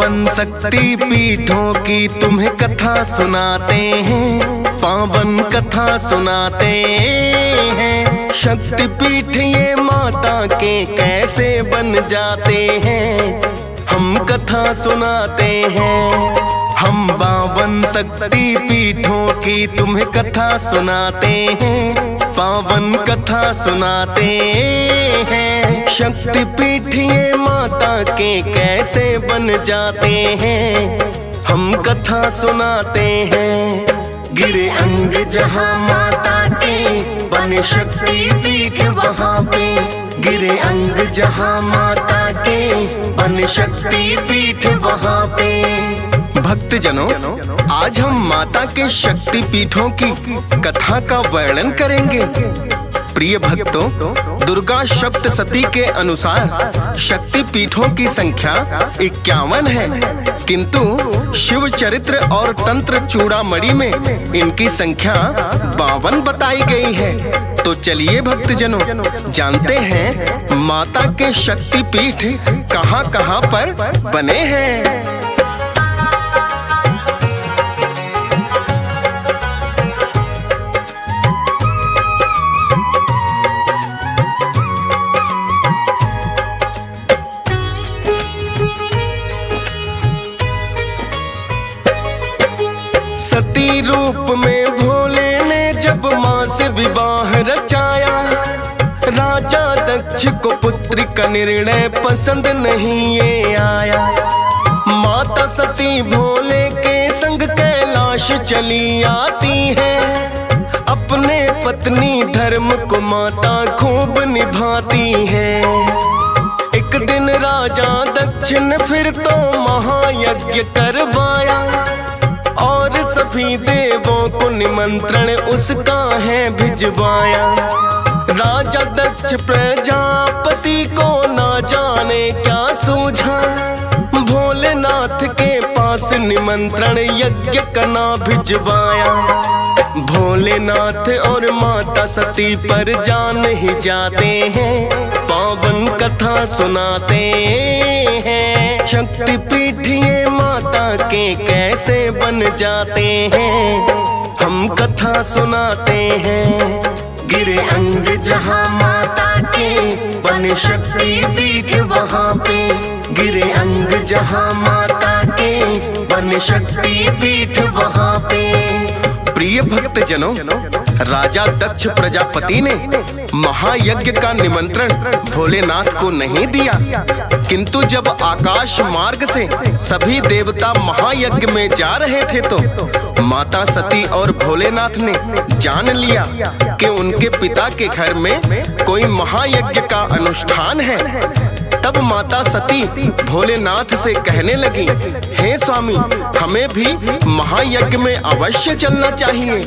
पावन शक्ति पीठों की तुम्हें कथा सुनाते हैं, पावन कथा सुनाते हैं। शक्ति पीठ ये माता के कैसे बन जाते हैं, हम कथा सुनाते हैं। हम 52 शक्ति पीठों की तुम्हें कथा सुनाते हैं, पावन कथा सुनाते हैं। शक्ति पीठ ये माता के कैसे बन जाते हैं, हम कथा सुनाते हैं। गिरे अंग जहाँ माता के बने शक्ति पीठ वहाँ पे, गिरे अंग जहाँ माता के बने शक्ति पीठ वहाँ पे। भक्तजनों, आज हम माता के शक्ति पीठों की कथा का वर्णन करेंगे। प्रिय भक्तों, दुर्गा सप्तशती के अनुसार शक्ति पीठों की संख्या 51 है, किंतु शिव चरित्र और तंत्र चूड़ामणि में इनकी संख्या 52 बताई गई है। तो चलिए भक्तजनों, जानते हैं माता के शक्ति पीठ कहाँ-कहाँ पर बने हैं। सती रूप में भोले ने जब माँ से विवाह रचाया, राजा दक्ष को पुत्र का निर्णय पसंद नहीं ये आया। माता सती भोले के संग कैलाश चली आती है, अपने पत्नी धर्म को माता खूब निभाती है। एक दिन राजा दक्ष ने फिर तो महायज्ञ करवाया और सभी देवों को निमंत्रण उसका है भिजवाया। राजा दक्ष प्रजापति को ना जाने क्या सूझा, भोलेनाथ के पास निमंत्रण यज्ञ करना भिजवाया। भोलेनाथ और माता सती पर जान ही जाते हैं, पावन कथा सुनाते हैं। शक्ति पीठ ये माता के कैसे बन जाते हैं, हम कथा सुनाते हैं। गिरे अंग जहाँ माता के बने शक्ति पीठ वहाँ पे, गिरे अंग जहाँ माता के बने शक्ति पीठ वहाँ पे। प्रिय भक्तजनों, राजा दक्ष प्रजापति ने महायज्ञ का निमंत्रण भोलेनाथ को नहीं दिया, किंतु जब आकाश मार्ग से सभी देवता महायज्ञ में जा रहे थे तो माता सती और भोलेनाथ ने जान लिया कि उनके पिता के घर में कोई महायज्ञ का अनुष्ठान है। तब माता सती भोलेनाथ से कहने लगी, हे स्वामी, हमें भी महायज्ञ में अवश्य चलना चाहिए।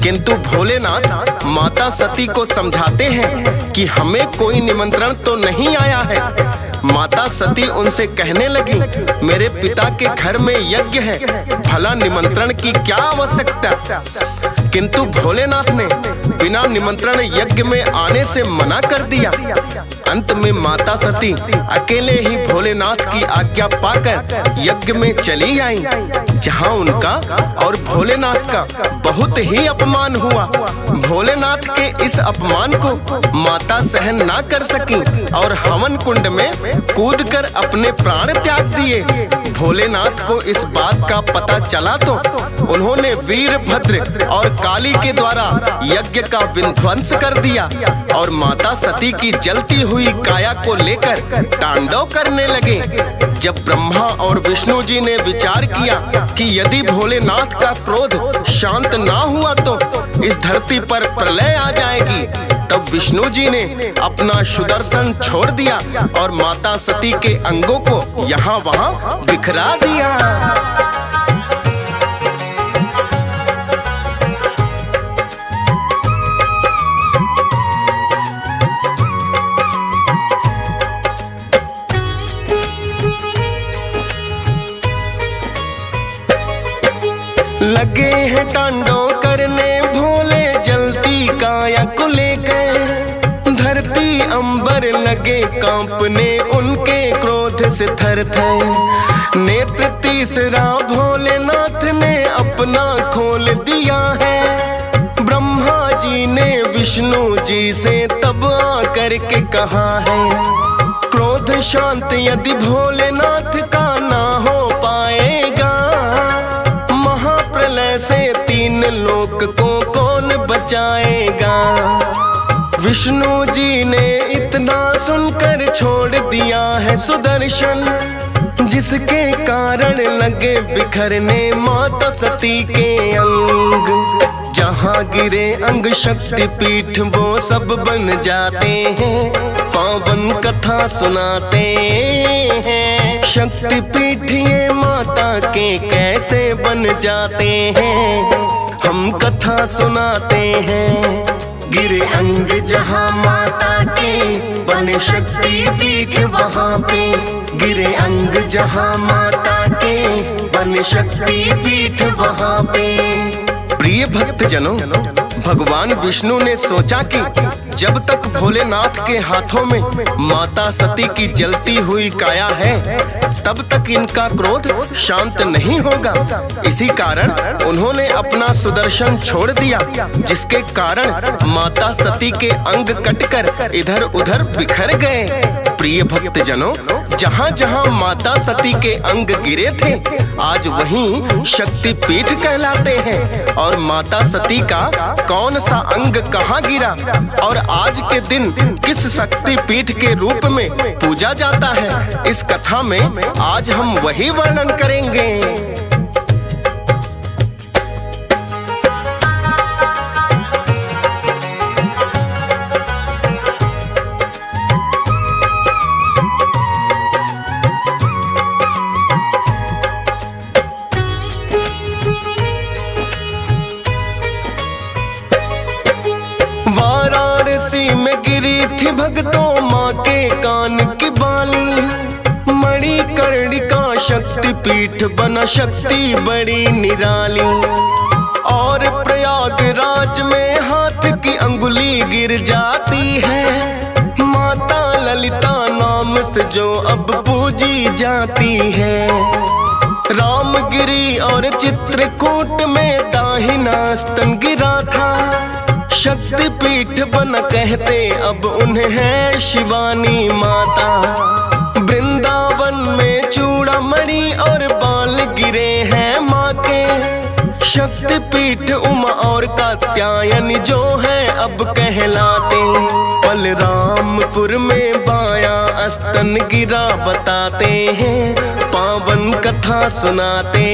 किंतु भोलेनाथ माता सती को समझाते हैं कि हमें कोई निमंत्रण तो नहीं आया है। माता सती उनसे कहने लगी, मेरे पिता के घर में यज्ञ है, भला निमंत्रण की क्या आवश्यकता। किंतु भोलेनाथ ने बिना निमंत्रण यज्ञ में आने से मना कर दिया। अंत में माता सती अकेले ही भोलेनाथ की आज्ञा पाकर यज्ञ में चली आई, जहां उनका और भोलेनाथ का बहुत ही अपमान हुआ। भोलेनाथ के इस अपमान को माता सहन ना कर सकी और हवन कुंड में कूदकर अपने प्राण त्याग दिए। भोलेनाथ को इस बात का पता चला तो उन्होंने वीरभद्र और काली के द्वारा यज्ञ का विध्वंस कर दिया और माता सती की जलती हुई काया को लेकर तांडव करने लगे। जब ब्रह्मा और विष्णु जी ने विचार किया कि यदि भोलेनाथ का क्रोध शांत ना हुआ तो इस धरती पर प्रलय आ जाएगी, तब विष्णु जी ने अपना सुदर्शन छोड़ दिया और माता सती के अंगों को यहाँ वहाँ बिखरा दिया। लगे हैं तांडव करने भोले जलती काया को लेकर, धरती अंबर लगे कांपने उनके क्रोध से थर थर। नेत्र तीसरा भोलेनाथ ने अपना खोल दिया है। ब्रह्मा जी ने विष्णु जी से तब आकर के कहा है, क्रोध शांत यदि भोलेनाथ का ना हो पाएगा, महाप्रलय से 3 लोक को कौन बचाएगा। विष्णु जी ने इतना सुनकर छोड़ दिया है सुदर्शन, जिसके कारण लगे बिखरने माता सती के अंग। जहाँ गिरे अंग शक्तिपीठ वो सब बन जाते हैं, पावन कथा सुनाते हैं। शक्तिपीठ ये माता के कैसे बन जाते हैं, हम कथा सुनाते हैं। गिरे अंग जहाँ माता के बने शक्तिपीठ वहाँ पे। गिरे अंग जहाँ माता के बने शक्तिपीठ वहाँ पे। प्रिय भक्तजनों, भगवान विष्णु ने सोचा कि जब तक भोलेनाथ के हाथों में माता सती की जलती हुई काया है, तब तक इनका क्रोध शांत नहीं होगा। इसी कारण उन्होंने अपना सुदर्शन छोड़ दिया, जिसके कारण माता सती के अंग कटकर इधर उधर बिखर गए। प्रिय भक्तजनों, जहाँ जहाँ माता सती के अंग गिरे थे, आज वहीं शक्तिपीठ कहलाते हैं। और माता सती का कौन सा अंग कहाँ गिरा और आज के दिन किस शक्तिपीठ के रूप में पूजा जाता है, इस कथा में आज हम वही वर्णन करेंगे। वाराणसी में गिरी थी भक्तों माँ के कान की बाली, मणिकर्णिका शक्तिपीठ बना शक्ति बड़ी निराली। और प्रयागराज में हाथ की अंगुली गिर जाती है, माता ललिता नाम से जो अब पूजी जाती है। रामगिरी और चित्रकूट में दाहिना स्तन गिरा था, शक्तिपीठ बन कहते अब उन्हें है शिवानी माता। वृंदावन में चूड़ामणि और बाल गिरे हैं माँ के, शक्तिपीठ उमा और कात्यायनी जो है अब कहलाते। बलरामपुर में बाया स्तन गिरा बताते हैं, पावन कथा सुनाते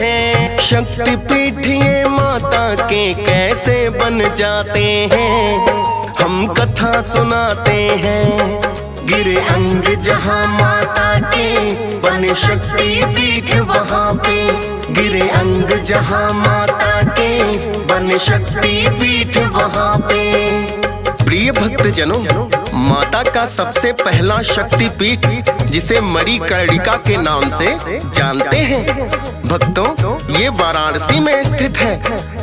हैं। शक्तिपीठ ये माता के कैसे बन जाते हैं, हम कथा सुनाते हैं। गिरे अंग जहाँ माता के बने शक्तिपीठ वहाँ पे। गिरे अंग जहाँ माता के बने शक्तिपीठ वहाँ पे। प्रिय भक्तजनों, माता का सबसे पहला शक्तिपीठ जिसे मणिकर्णिका के नाम से जानते हैं, भक्तों ये वाराणसी में स्थित है।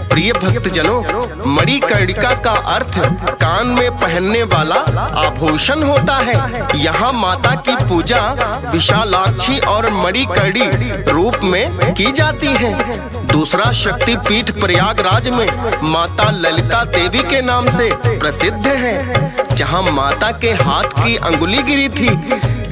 प्रिय भक्तजनों, मणिकर्णिका का अर्थ कान में पहनने वाला आभूषण होता है। यहाँ माता की पूजा विशालाक्षी और मणिकर्णी रूप में की जाती है। दूसरा शक्तिपीठ प्रयागराज में माता ललिता देवी के नाम से प्रसिद्ध है, जहाँ माता के हाथ की अंगुली गिरी थी।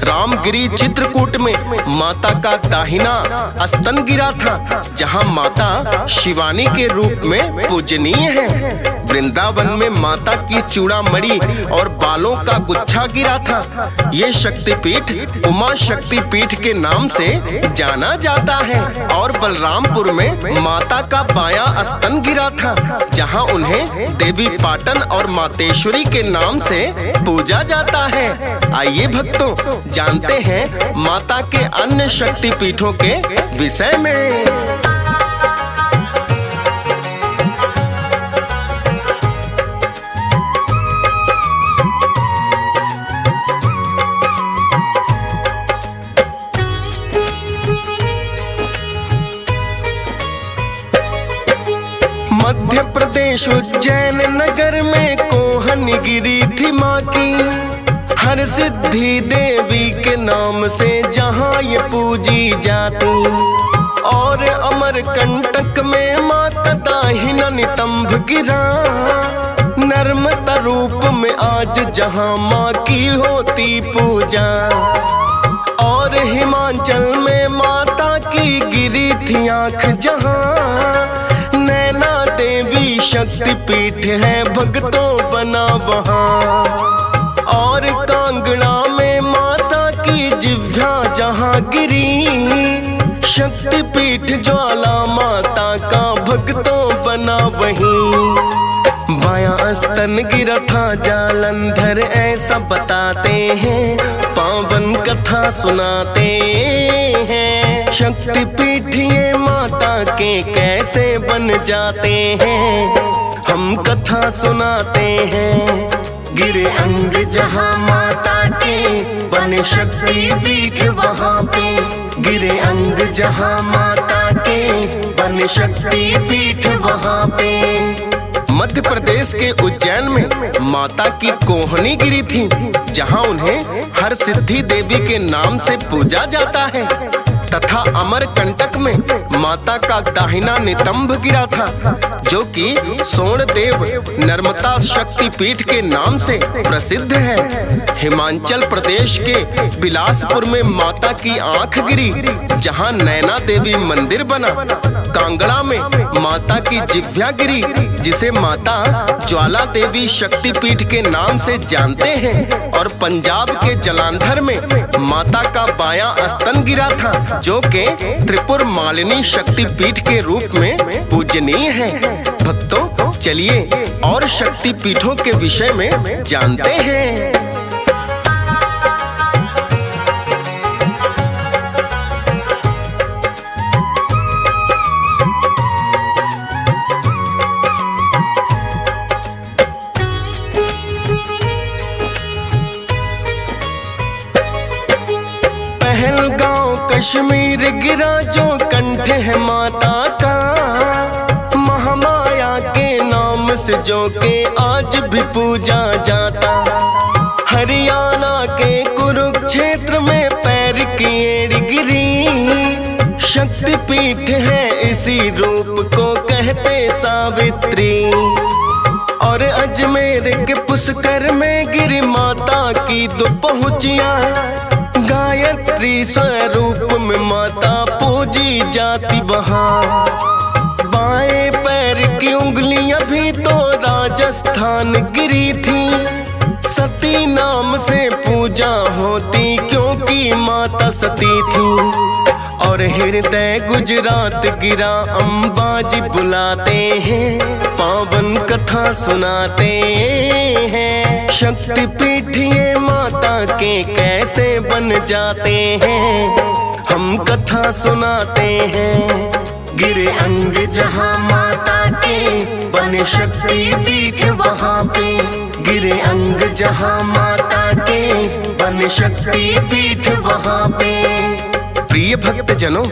रामगिरी चित्रकूट में माता का दाहिना स्तन गिरा था, जहाँ माता शिवानी के रूप में पूजनीय है। वृंदावन में माता की चूड़ामणि और बालों का गुच्छा गिरा था। ये शक्तिपीठ उमा शक्तिपीठ के नाम से जाना जाता है। और बलरामपुर में माता का बायां स्तन गिरा था, जहाँ उन्हें देवी पाटन और मातेश्वरी के नाम से पूजा जाता है। आइए भक्तों, जानते हैं माता के अन्य शक्तिपीठों के विषय में। मध्य प्रदेश उज्जैन नगर में कोहन गिरी थी माँ की। हर सिद्धि देवी के नाम से जहाँ ये पूजी जाती। और अमर कंटक में माता दाहिना नितंब गिरा, नर्मदा रूप में आज जहाँ माँ की होती पूजा। और हिमाचल में माता की गिरी थी आँख जहाँ, नैना देवी शक्तिपीठ है भक्तों बना वहाँ। और कांगड़ा में माता की जिह्वा जहाँ गिरी, शक्तिपीठ ज्वाला माता का भक्तों बना वहीं। बायां स्तन गिरा था जालंधर ऐसा बताते हैं, पावन कथा सुनाते हैं। शक्तिपीठ ये माता के कैसे बन जाते हैं, हम कथा सुनाते हैं। गिरे अंग जहाँ माता के बने शक्तिपीठ वहाँ पे, गिरे अंग जहाँ माता के बने शक्तिपीठ वहाँ पे। मध्य प्रदेश के उज्जैन में माता की कोहनी गिरी थी, जहां उन्हें हर सिद्धि देवी के नाम से पूजा जाता है। तथा अमर कंटक में माता का दाहिना नितंब गिरा था, जो कि सोनदेव नर्मदा शक्तिपीठ के नाम से प्रसिद्ध है। हिमाचल प्रदेश के बिलासपुर में माता की आंख गिरी, जहां नैना देवी मंदिर बना। कांगड़ा में माता की जिह्वा गिरी, जिसे माता ज्वाला देवी शक्तिपीठ के नाम से जानते हैं। और पंजाब के जलंधर में माता का बायां स्तन गिरा था, जो कि त्रिपुर मालिनी शक्तिपीठ के रूप में पूजनीय है। भक्तों, चलिए और शक्तिपीठों के विषय में जानते हैं। पहलगांव कश्मीर गिरा जो कंठ है माता का, महामाया के नाम से जो के आज भी पूजा जाता। हरियाणा के कुरुक्षेत्र में पैर की एड़ी गिरी, शक्तिपीठ है इसी रूप को कहते सावित्री। और अजमेर के पुष्कर में गिरी माता की दो पहुँचिया, गायत्री स्वरूप में माता पूजी जाती वहाँ। बाएं पैर की उंगलियां भी तो राजस्थान गिरी थी, सती नाम से पूजा होती क्योंकि माता सती थी। और हृदय गुजरात गिरा अंबाजी बुलाते हैं, पावन कथा सुनाते हैं। शक्तिपीठ ये माता के कैसे बन जाते हैं, हम कथा सुनाते हैं। गिरे अंग जहाँ माता के बने शक्तिपीठ वहाँ पे, गिरे अंग जहाँ माता के बने शक्तिपीठ वहाँ पे। प्रिय भक्त जनों,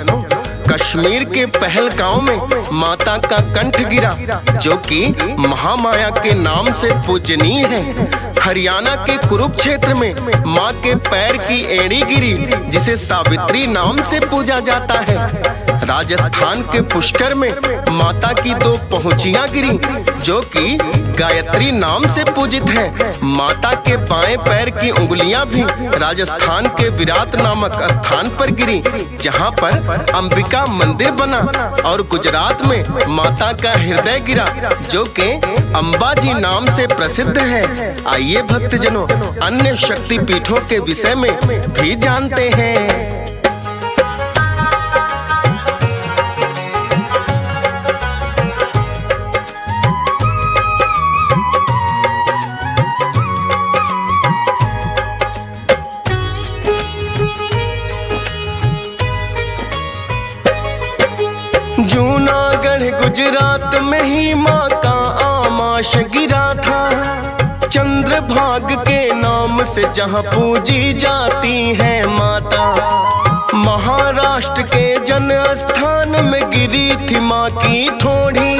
कश्मीर के पहलगांव में माता का कंठ गिरा, जो कि महामाया के नाम से पूजनीय है। हरियाणा के कुरुक्षेत्र में माँ के पैर की एड़ी गिरी, जिसे सावित्री नाम से पूजा जाता है। राजस्थान के पुष्कर में माता की दो पहुँचियाँ गिरी, जो कि गायत्री नाम से पूजित है। माता के बाएं पैर की उंगलियां भी राजस्थान के विराट नामक स्थान पर गिरी, जहां पर अंबिका मंदिर बना। और गुजरात में माता का हृदय गिरा, जो कि अंबाजी नाम से प्रसिद्ध है। आइए भक्तजनों, अन्य शक्तिपीठों के विषय में भी जानते हैं। जूनागढ़ गुजरात में ही माँ का आमाश गिरा था, चंद्रभाग के नाम से जहाँ पूजी जाती है माता। महाराष्ट्र के जन स्थान में गिरी थी माँ की ठोड़ी,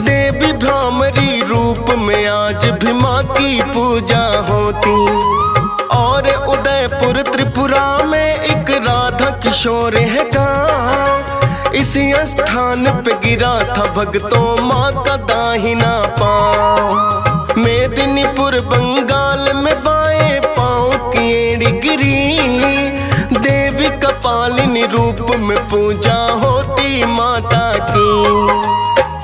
देवी भ्रामरी रूप में आज भी माँ की पूजा होती। त्रिपुरा में एक राधा किशोर है गाँव। इसी स्थान पे गिरा था भक्तों माँ का दाहिना पाँव। मेदिनीपुर बंगाल में बाएं पाँव की एड़ी गिरी। देवी कपालिनी रूप में पूजा होती माता की।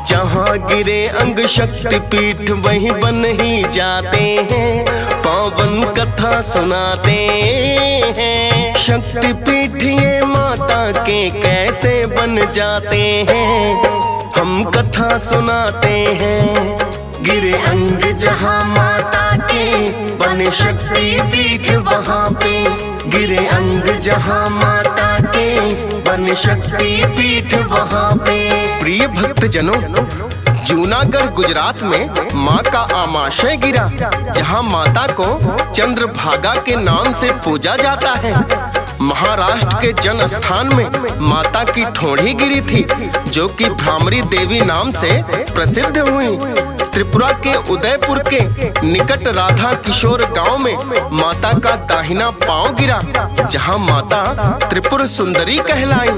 जहाँ गिरे अंग शक्ति पीठ वहीं बन ही जाते हैं, पावन कथा सुनाते हैं। शक्ति पीठ ये माता के कैसे बन जाते हैं, हम कथा सुनाते हैं। गिरे अंग जहाँ माता के बने शक्ति पीठ वहाँ पे। गिरे अंग जहाँ माता के बने शक्ति पीठ वहाँ पे। प्रिय भक्त जनों, जूनागढ़ गुजरात में माँ का आमाशय गिरा, जहाँ माता को चंद्रभागा के नाम से पूजा जाता है। महाराष्ट्र के जन स्थान में माता की ठोड़ी गिरी थी, जो कि भ्रामरी देवी नाम से प्रसिद्ध हुई। त्रिपुरा के उदयपुर के निकट राधा किशोर गांव में माता का दाहिना पांव गिरा, जहां माता त्रिपुर सुंदरी कहलाई।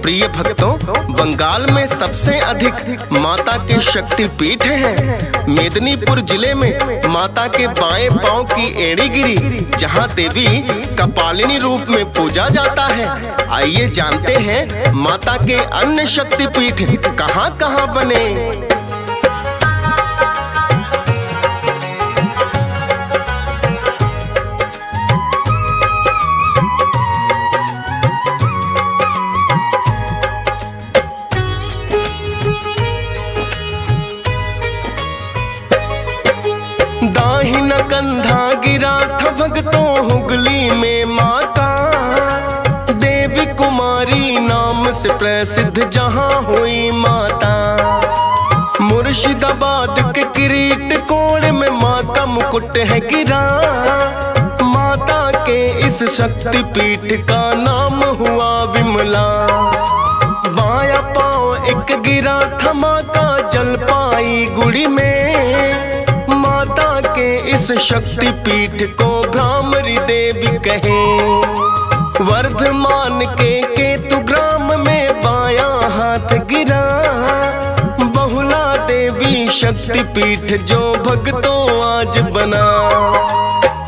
प्रिय भक्तों, बंगाल में सबसे अधिक माता के शक्ति पीठ हैं। मेदिनीपुर जिले में माता के बाएं पांव की एड़ी गिरी, जहां देवी कपालिनी रूप में पूजा जाता है। आइए जानते हैं माता के अन्य शक्ति पीठ कहां-कहां बने। दाहिना कंधा गिरा था भक्तों हुगली में माता। देवी कुमारी नाम से प्रसिद्ध जहां हुई माता। मुर्शिदाबाद के किरीट कोण में माँ का मुकुट है गिरा। माता के इस शक्ति पीठ का नाम हुआ विमला। बाया पांव एक गिरा था माँ का जलपाई गुड़ी में। इस शक्ति पीठ को भ्रामरी देवी कहे। वर्धमान के केतु ग्राम में बायां हाथ गिरा। बहुला देवी शक्ति पीठ जो भक्तों आज बना।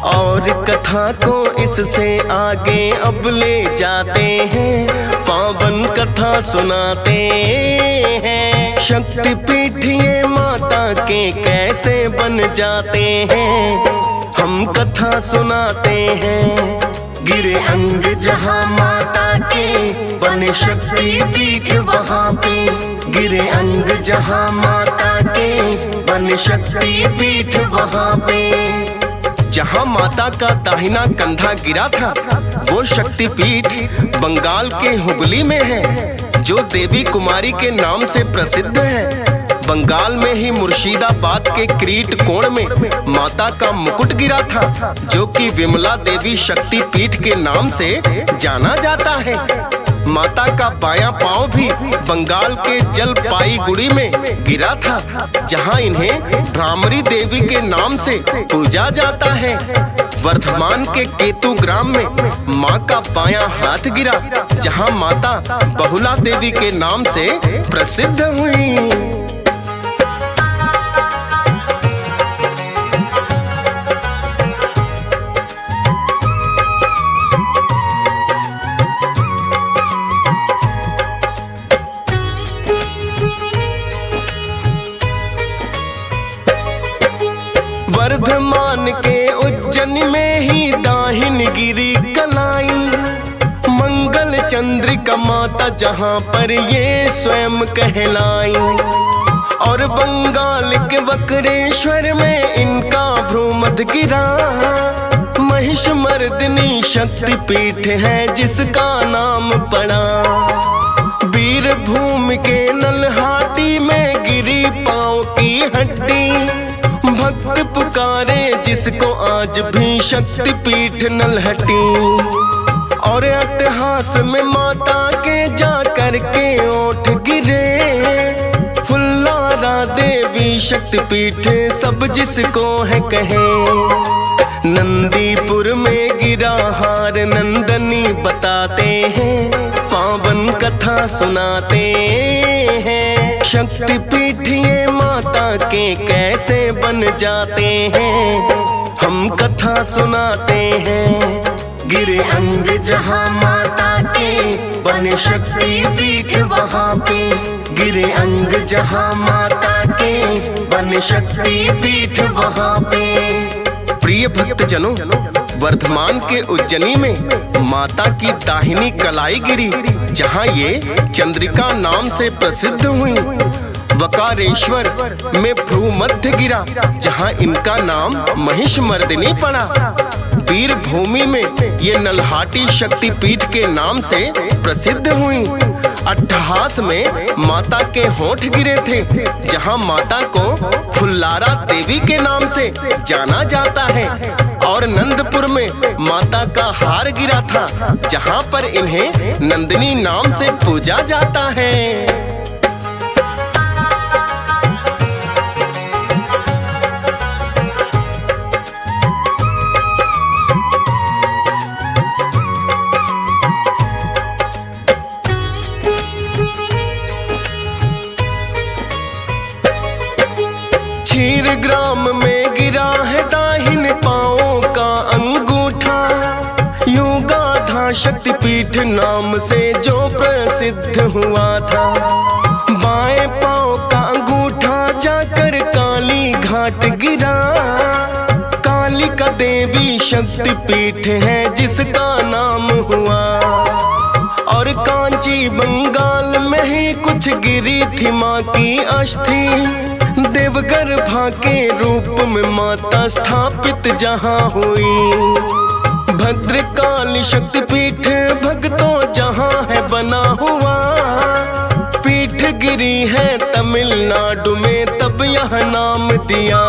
और कथा को इससे आगे अब ले जाते हैं, पावन कथा सुनाते हैं। शक्ति पीठ ये माता के कैसे बन जाते हैं, हम कथा सुनाते हैं। गिरे अंग जहाँ माता के बने शक्ति पीठ वहाँ पे। गिरे अंग जहाँ माता के बने शक्ति पीठ वहाँ पे। जहाँ माता का दाहिना कंधा गिरा था वो शक्ति पीठ बंगाल के हुगली में है, जो देवी कुमारी के नाम से प्रसिद्ध है। बंगाल में ही मुर्शिदाबाद के किरीट कोण में माता का मुकुट गिरा था, जो कि विमला देवी शक्ति पीठ के नाम से जाना जाता है। माता का बायां पांव भी बंगाल के जलपाईगुड़ी में गिरा था, जहां इन्हें भ्रामरी देवी के नाम से पूजा जाता है। वर्धमान के केतु ग्राम में मां का बायां हाथ गिरा, जहां माता बहुला देवी के नाम से प्रसिद्ध हुई। वर्धमान के उज्जैन में ही दाहिन गिरी कलाई। मंगल चंद्रिका माता जहाँ पर ये स्वयं कहलाई। और बंगाल के वक्रेश्वर में इनका भ्रूमध गिरा। महिष मर्दिनी शक्ति पीठ है जिसका नाम पड़ा। वीरभूमि के नलहाटी में गिरी पांव की हड्डी। भक्त पुकारे जिसको आज भी शक्ति पीठ नलहटी। और अट्टहास में माता के जा कर के ओठ गिरे। फुल्लारा देवी ही शक्तिपीठ सब जिसको है कहे। नंदीपुर में गिरा हार नंदनी बताते हैं, पावन कथा सुनाते हैं। शक्तिपीठ ये माता के कैसे बन जाते हैं, हम कथा सुनाते हैं। गिरे अंग जहाँ माता के बने शक्तिपीठ वहाँ पे। गिरे अंग जहाँ माता के बने शक्तिपीठ वहाँ पे। प्रिय भक्तजनों, वर्धमान के उज्जैनी में माता की दाहिनी कलाई गिरी, जहाँ ये चंद्रिका नाम से प्रसिद्ध हुई। वकारेश्वर में भ्रू मध्य गिरा, जहाँ इनका नाम महिषमर्दिनी पड़ा। वीर भूमि में ये नल्हाटी शक्तिपीठ के नाम से प्रसिद्ध हुई। अट्ठहास में माता के होंठ गिरे थे, जहाँ माता को फुल्लारा देवी के नाम से जाना जाता है। और नंदपुर में माता का हार गिरा था, जहाँ पर इन्हें नंदिनी नाम से पूजा जाता है। क्षीर ग्राम में गिरा है दाहिने पांवों का अंगूठा। योगाधा शक्तिपीठ नाम से जो प्रसिद्ध हुआ था। बाएं पांव का अंगूठा जाकर काली घाट गिरा। कालिका देवी शक्तिपीठ है जिसका नाम हुआ। और कांची बंगाल में ही कुछ गिरी थी माँ की अस्थि। देवगर्भा के रूप में माता स्थापित जहाँ हुई। भद्रकाली शक्तिपीठ भक्तों जहाँ है बना हुआ। पीठ गिरी है तमिलनाडु में, तब यह नाम दिया।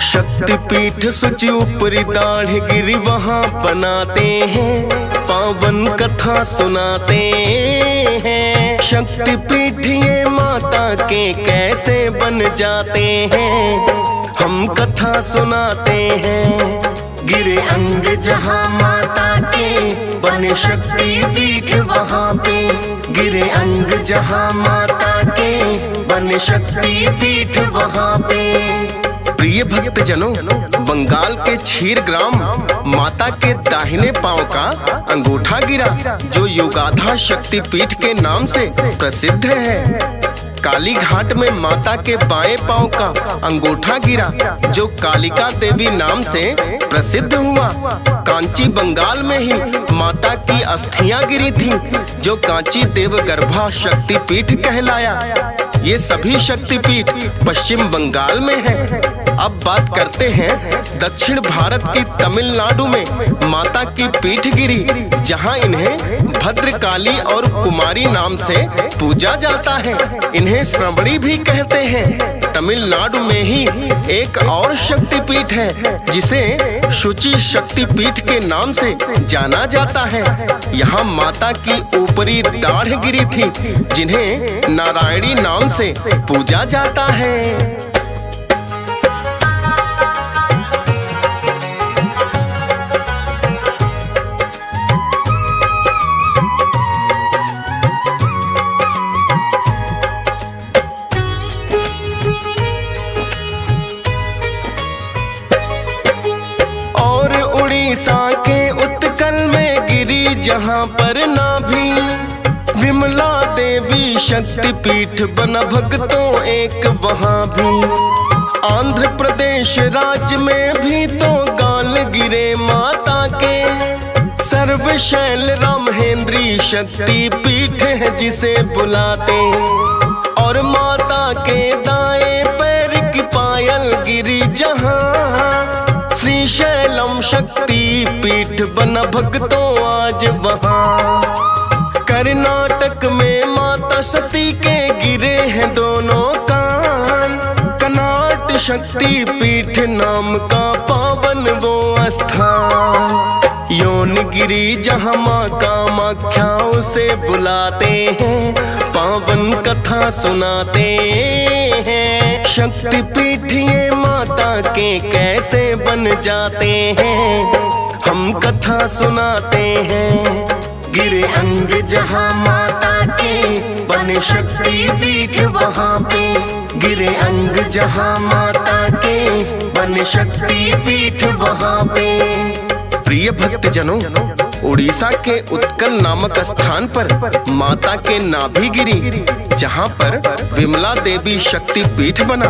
शक्तिपीठ सुचि ऊपरी दाढ़ गिरी वहाँ बनाते हैं, पावन कथा सुनाते हैं। शक्तिपीठ ये माता के कैसे बन जाते हैं, हम कथा सुनाते हैं। गिरे अंग जहाँ माता के बने शक्तिपीठ वहाँ पे। गिरे अंग जहाँ माता के बने शक्तिपीठ वहाँ पे। प्रिय भक्तजनों, बंगाल के क्षीर ग्राम माता के दाहिने पांव का अंगूठा गिरा, जो युगाधा शक्तिपीठ के नाम से प्रसिद्ध है। काली घाट में माता के बाएं पांव का अंगूठा गिरा, जो कालिका देवी नाम से प्रसिद्ध हुआ। कांची बंगाल में ही माता की अस्थियां गिरी थी, जो कांची देवगर्भा शक्तिपीठ कहलाया। ये सभी शक्तिपीठ पश्चिम बंगाल में है। अब बात करते हैं दक्षिण भारत की तमिलनाडु में माता की पीठ गिरी, जहां इन्हें भद्रकाली और कुमारी नाम से पूजा जाता है। इन्हें श्रवणी भी कहते हैं। तमिलनाडु में ही एक और शक्तिपीठ है, जिसे शुचि शक्तिपीठ के नाम से जाना जाता है। यहाँ माता की ऊपरी दाढ़ गिरी थी, जिन्हें नारायणी नाम से पूजा जाता है। उड़ीसा के उत्कल में गिरी जहाँ पर नाभि, विमला देवी शक्तिपीठ बना भक्तों एक वहाँ भी। आंध्र प्रदेश राज्य में भी तो गाल गिरे माता के। सर्वशैल रामहेंद्री शक्तिपीठ है जिसे बुलाते। और माता के दाएं पैर की पायल गिरी जहाँ, श्रीशैलम शक्तिपीठ बना भक्तों आज वहाँ। कर्नाटक में माता सती के गिरे हैं दोनों कान। कनाट शक्तिपीठ नाम का पावन वो स्थान। योनगिरी जहाँ माँ कामाख्या उसे बुलाते हैं, पावन कथा सुनाते हैं। शक्तिपीठ ये माता के कैसे बन जाते हैं, हम कथा सुनाते हैं। गिरे अंग जहाँ माता के बने शक्तिपीठ वहाँ पे, गिरे अंग जहाँ माता के बने शक्तिपीठ वहाँ पे। प्रिय भक्तजनों, उड़ीसा के उत्कल नामक स्थान पर माता के नाभि गिरी, जहाँ पर विमला देवी शक्ति पीठ बना।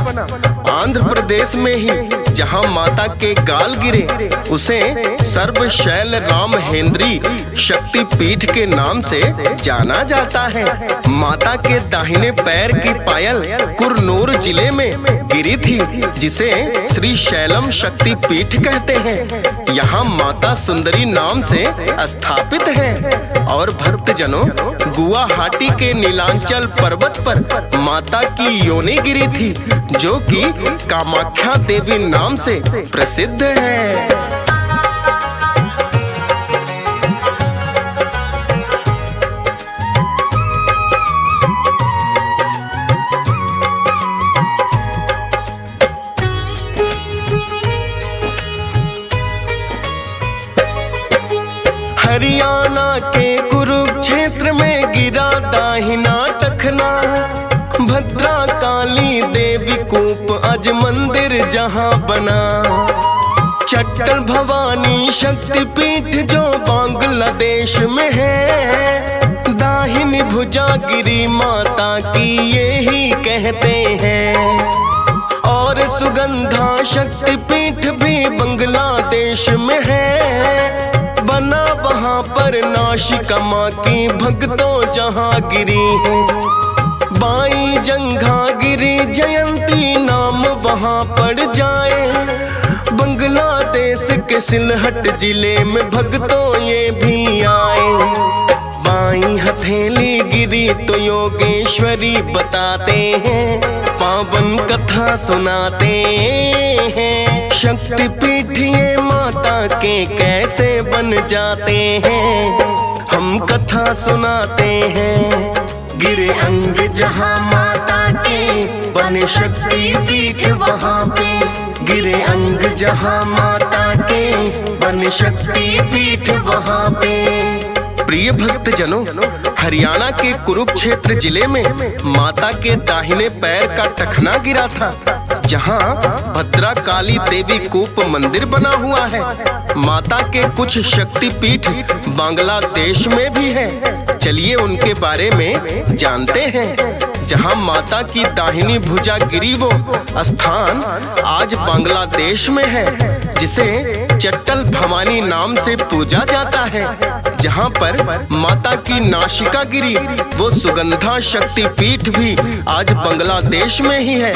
आंध्र प्रदेश में ही जहाँ माता के गाल गिरे, उसे सर्वशैल राम हेन्द्री शक्ति पीठ के नाम से जाना जाता है। माता के दाहिने पैर की पायल कुरनूर जिले में गिरी थी, जिसे श्री शैलम शक्ति पीठ कहते हैं। यहाँ माता सुंदरी नाम से स्थापित है। और भक्तजनों, गुवाहाटी के नीलांचल पर्वत पर माता की योनि गिरी थी, जो कि कामाख्या देवी नाम से प्रसिद्ध है। हरियाणा के कुरुक्षेत्र में गिरा दाहिना टखना, भद्रा काली देवी कूप आज मंदिर जहां बना। चट्टल भवानी शक्तिपीठ जो बांग्लादेश में है, दाहिनी भुजा गिरी माता की ये ही कहते हैं। और सुगंधा शक्तिपीठ भी बांग्लादेश में है, बना वहाँ पर नाशिका माँ की भक्तों जहाँ गिरी है। बाई जंघा गिरी जयंती नाम वहाँ पड़ जाए, बांग्लादेश के सिलहट जिले में भक्तों ये भी आए। बाई हथेली गिरी तो योगेश्वरी बताते हैं, पावन कथा सुनाते हैं। शक्तिपीठ ये माता के कैसे बन जाते हैं, हम कथा सुनाते हैं। गिरे अंग जहाँ माता के बने शक्तिपीठ वहाँ पे, गिरे अंग जहाँ माता के बने शक्तिपीठ वहाँ पे। प्रिय भक्तजनों, हरियाणा के कुरुक्षेत्र जिले में माता के दाहिने पैर का टखना गिरा था, जहां भद्रा काली देवी कूप मंदिर बना हुआ है। माता के कुछ शक्तिपीठ बांग्लादेश में भी है। चलिए उनके बारे में जानते हैं। जहां माता की दाहिनी भुजा गिरी वो स्थान आज बांग्लादेश में है, जिसे चट्टल भवानी नाम से पूजा जाता है। जहां पर माता की नाशिका गिरी वो सुगंधा शक्तिपीठ भी आज बांग्लादेश में ही है।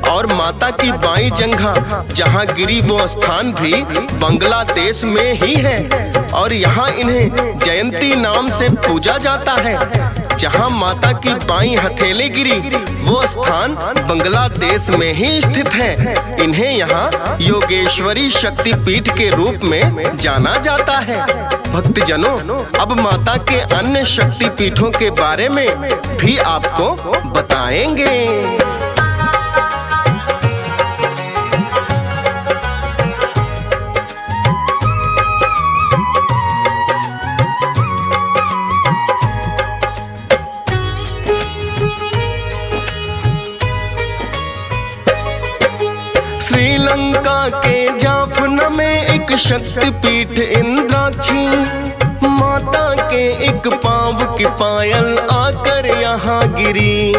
और माता की बाई जंघा जहां गिरी वो स्थान भी बांग्लादेश में ही है। और यहाँ इन्हें जयंती नाम से पूजा जाता है। जहां माता की बाई हथेली गिरी वो स्थान बांग्लादेश में ही स्थित है। इन्हें यहाँ योगेश्वरी शक्तिपीठ के रूप में जाना जाता है। भक्तजनों, अब माता के अन्य शक्तिपीठों के बारे में भी आपको बताएंगे। श्रीलंका के जाफना में एक शक्तिपीठ इंद्राक्षी, माता के एक पांव की पायल आकर यहाँ गिरी।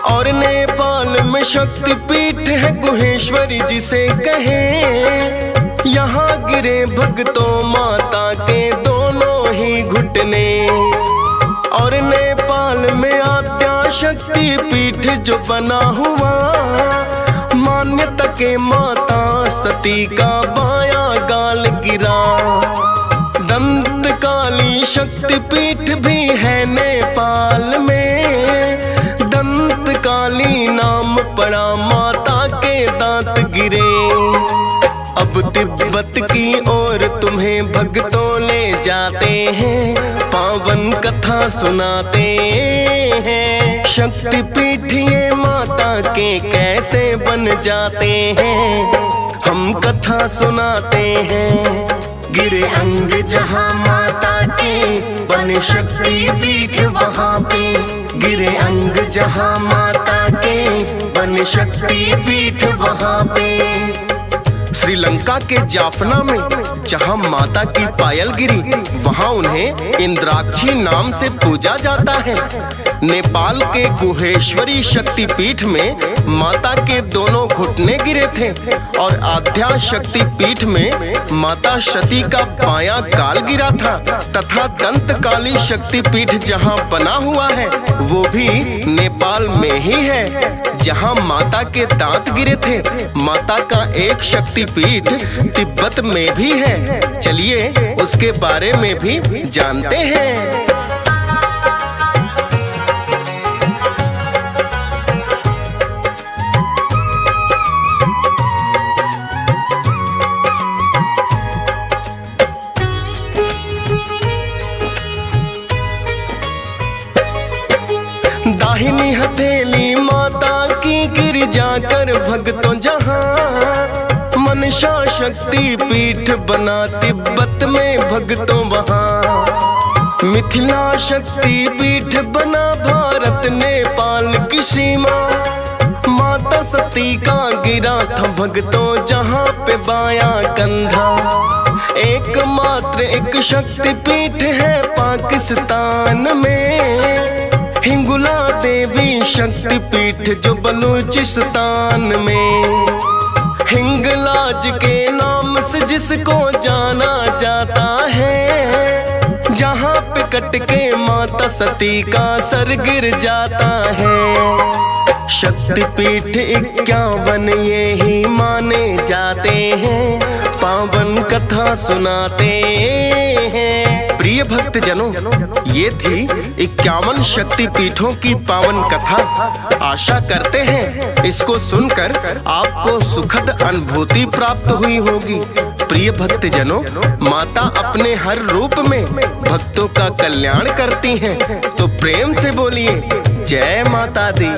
और नेपाल में शक्तिपीठ है गुहेश्वरी जिसे कहे, यहाँ गिरे भक्तों माता के दोनों ही घुटने। और नेपाल में आद्या शक्तिपीठ जो बना हुआ, मान्यता के माता सती का बाया गाल गिरा। दंत काली शक्तिपीठ भी है नेपाल में, दंत काली नाम पड़ा माता के दांत गिरे। अब तिब्बत तिब्बत की ओर तुम्हें भक्तों ले जाते हैं, पावन कथा सुनाते हैं। शक्तिपीठ ये माता के कैसे बन जाते हैं, हम कथा सुनाते हैं। गिरे अंग जहाँ माता के बन शक्ति पीठ वहाँ पे, गिरे अंग जहाँ माता के बन शक्ति पीठ वहाँ पे। श्रीलंका के जाफना में जहाँ माता की पायल गिरी, वहाँ उन्हें इंद्राक्षी नाम से पूजा जाता है। नेपाल के गुहेश्वरी शक्तिपीठ में माता के दोनों घुटने गिरे थे और आध्या शक्तिपीठ में माता सती का बायां गाल गिरा था, तथा दंतकाली शक्तिपीठ जहाँ बना हुआ है वो भी नेपाल में ही है, जहाँ माता के दांत गिरे थे। माता का एक शक्तिपीठ तिब्बत में भी है, चलिए उसके बारे में भी जानते हैं। दाहिनी हथेली माता की गिर जाकर भक्तों जहाँ, मनसा शक्ति पीठ बना तिब्बत में भक्तों वहाँ। मिथिला शक्ति पीठ बना भारत नेपाल की सीमा, माता सती का गिरा था भक्तों जहाँ पे बायां कंधा। एकमात्र एक शक्ति पीठ है पाकिस्तान में, हिंगुला देवी शक्तिपीठ जो बलूचिस्तान में। हिंगलाज के नाम से जिसको जाना जाता है, जहाँ पे कट के माता सती का सर गिर जाता है। शक्तिपीठ 51 ये ही माने जाते हैं, पावन कथा सुनाते हैं। प्रिय भक्तजनों, ये थी 51 शक्तिपीठों की पावन कथा। आशा करते हैं इसको सुनकर आपको सुखद अनुभूति प्राप्त हुई होगी। प्रिय भक्तजनों, माता अपने हर रूप में भक्तों का कल्याण करती हैं, तो प्रेम से बोलिए जय माता दी।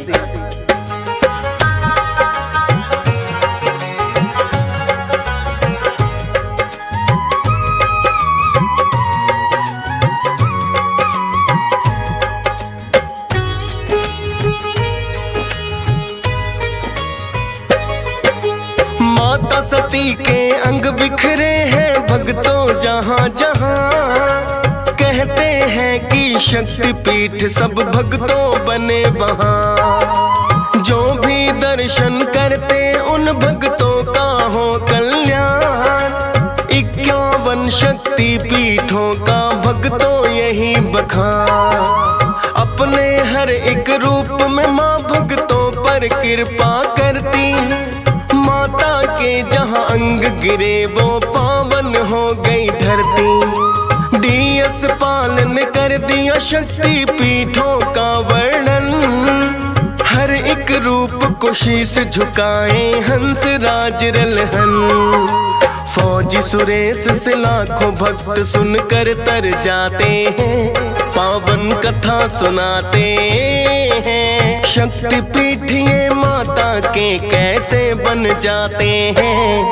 माता सती के अंग बिखरे हैं भक्तों जहाँ जहाँ, कहते हैं कि शक्तिपीठ सब भक्तों बने वहाँ। जो भी दर्शन करते उन भक्तों का हो कल्याण, 51 शक्तिपीठों का भक्तों यही बखान। अपने हर एक रूप में माँ भक्तों पर कृपा करती, माता के जहाँ अंग गिरे वो पावन हो गई धरती। डीएस पाल ने कर दिया शक्ति पीठों का वर्णन, हर एक रूप को शीश झुकाए हंस राज रलहन। फौजी सुरेश से लाखों भक्त सुनकर तर जाते हैं, पावन कथा सुनाते हैं। शक्तिपीठ ये माता के कैसे बन जाते हैं,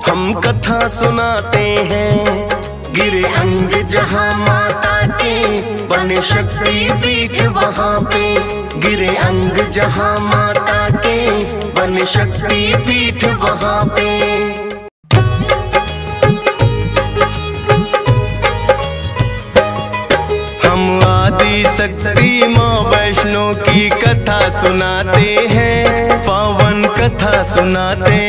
हम कथा सुनाते हैं। गिरे अंग जहाँ माता के बन शक्ति पीठ वहाँ पे, गिरे अंग जहाँ माता के बन शक्ति पीठ वहाँ पे। शक्ति माँ वैष्णो की कथा सुनाते हैं, पावन कथा सुनाते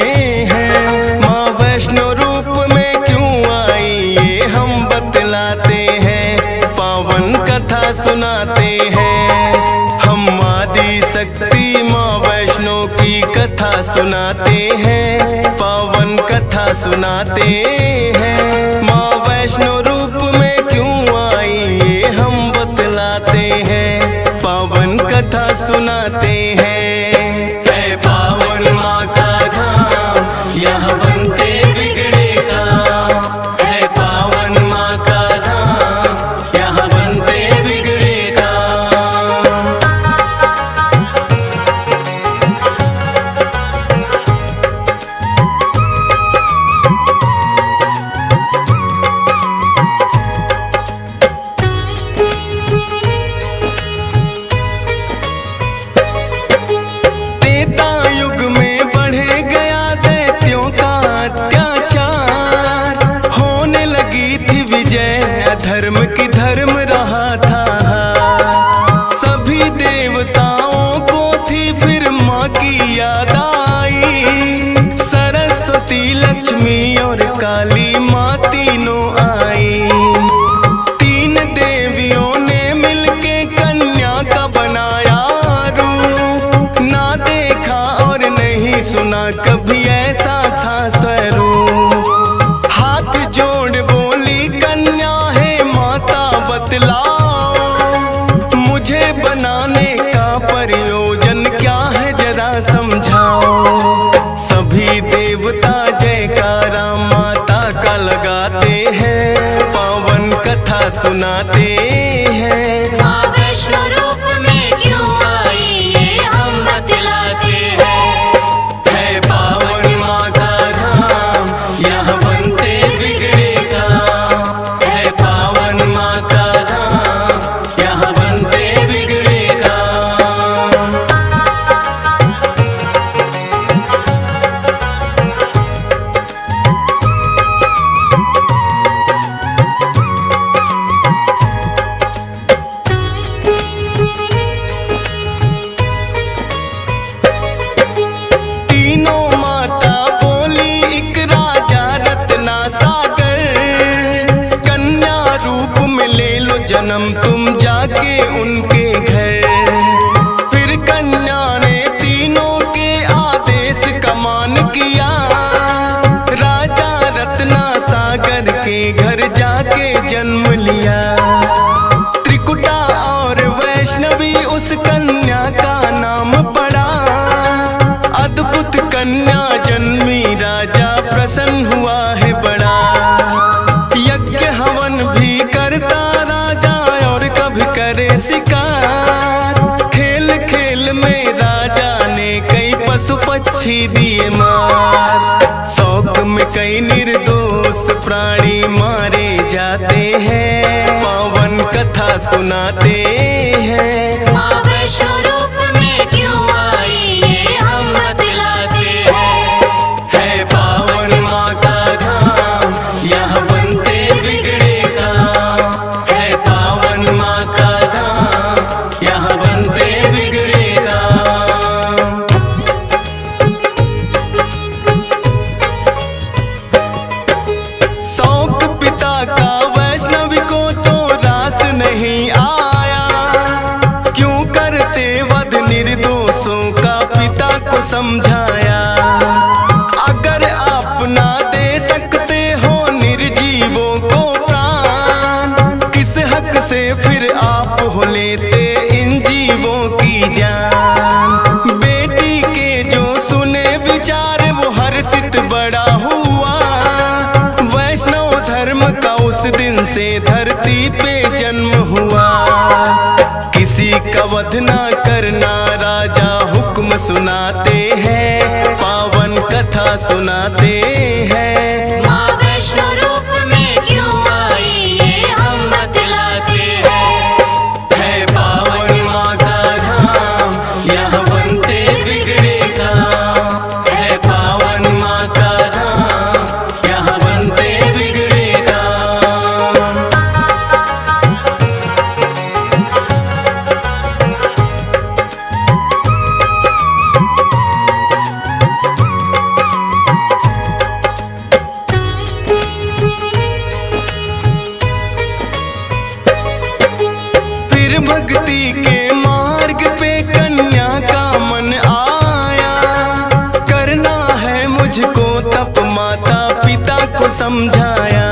हैं। माँ वैष्णो रूप में क्यों आई ये हम बतलाते हैं, पावन कथा सुनाते हैं। हम आदि शक्ति माँ वैष्णो की कथा सुनाते हैं, पावन कथा सुनाते हैं। माँ वैष्णो रूप में क्यों आई ये हम बतलाते हैं, पावन कथा सुनाते हैं। है पावन माँ का धाम, यहाँ बनते बिगड़े काम। हैं, पावन कथा सुनाते हैं। माँ वैष्णो रूप में क्यों आई ये हम बतलाते हैं। है पावन माँ का धाम, यहाँ बनते बिगड़े काम। है पावन माँ का धाम, यहाँ बनते बिगड़े काम। तीनों माता बोली एक राजा रत्ना सागर, कन्या रूप में ले लो जन्म तुम जाके उनके घर। फिर कन्या ने तीनों के आदेश का मान किया, राजा रत्ना सागर के घर जाके जन्म लिया। त्रिकुटा और वैष्णवी उस कन्या का नाम पड़ा, अद्भुत कन्या जन्मी राजा प्रसन्न हुआ है बड़ा। यज्ञ हवन भी करता राजा और कभी करे शिकार, खेल खेल में राजा ने कई पशु पक्षी दिए मार। शौक में कई निर्दोष प्राणी मारे जाते हैं, पावन कथा सुनाते हैं। माँ वैष्णो रूप में क्यों आई ये हम बतलाते हैं। है पावन माँ का धाम, यहाँ बनते बिगड़े काम। है पावन माँ का धाम, यहाँ बनते बिगड़े काम। शौक पिता का वैष्णवी को तो रास नहीं आया, क्यों करते वध निर्दोषों का पिता को समझाया। अगर आप ना दे सकते हो निर्जीवों को प्राण, किस हक से फिर आप हो लेते इन जीवों की जान। बेटी के जो सुने विचार वो हर्षित बड़ा हुआ, वैष्णव धर्म का उस दिन से धरती पे जन्म हुआ। किसी का वध ना करना राजा हुक्म सुनाते हैं, पावन कथा सुनाते हैं। माँ वैष्णो रूप में क्यों आई ये हम बतलाते हैं। है पावन माँ का धाम, यहाँ बनते बिगड़े काम। है पावन माँ का धाम, यहाँ बनते बिगड़े काम। फिर भक्ति के मार्ग पे कन्या का मन आया, करना है मुझको तप माता पिता को समझाया।